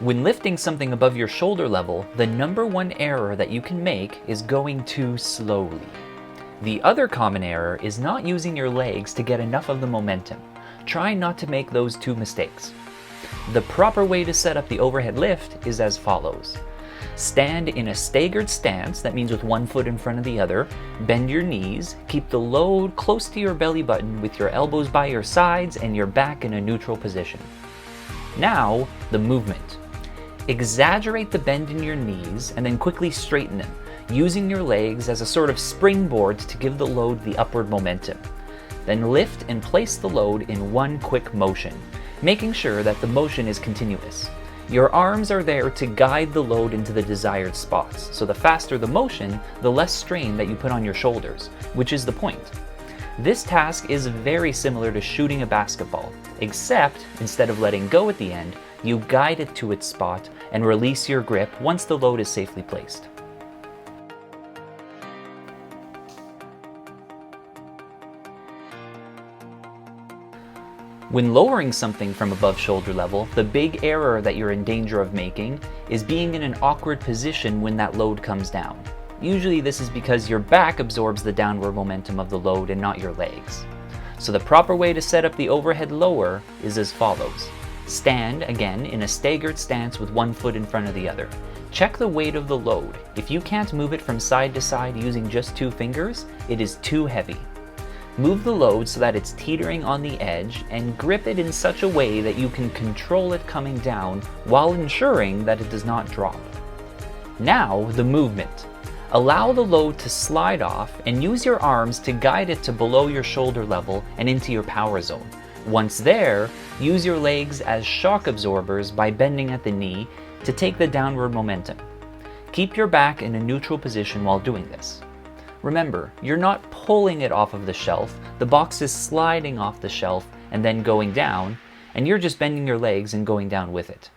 When lifting something above your shoulder level, the number one error that you can make is going too slowly. The other common error is not using your legs to get enough of the momentum. Try not to make those two mistakes. The proper way to set up the overhead lift is as follows. Stand in a staggered stance, that means with one foot in front of the other. Bend your knees, keep the load close to your belly button with your elbows by your sides and your back in a neutral position. Now, the movement. Exaggerate the bend in your knees and then quickly straighten them, using your legs as a sort of springboard to give the load the upward momentum. Then lift and place the load in one quick motion, making sure that the motion is continuous. Your arms are there to guide the load into the desired spots, so the faster the motion, the less strain that you put on your shoulders, which is the point. This task is very similar to shooting a basketball, except instead of letting go at the end, you guide it to its spot and release your grip once the load is safely placed. When lowering something from above shoulder level, the big error that you're in danger of making is being in an awkward position when that load comes down. Usually this is because your back absorbs the downward momentum of the load and not your legs. So the proper way to set up the overhead lower is as follows. Stand, again, in a staggered stance with one foot in front of the other. Check the weight of the load. If you can't move it from side to side using just 2 fingers, it is too heavy. Move the load so that it's teetering on the edge and grip it in such a way that you can control it coming down while ensuring that it does not drop. Now, the movement. Allow the load to slide off and use your arms to guide it to below your shoulder level and into your power zone. Once there, use your legs as shock absorbers by bending at the knee to take the downward momentum. Keep your back in a neutral position while doing this. Remember, you're not pulling it off of the shelf, the box is sliding off the shelf and then going down, and you're just bending your legs and going down with it.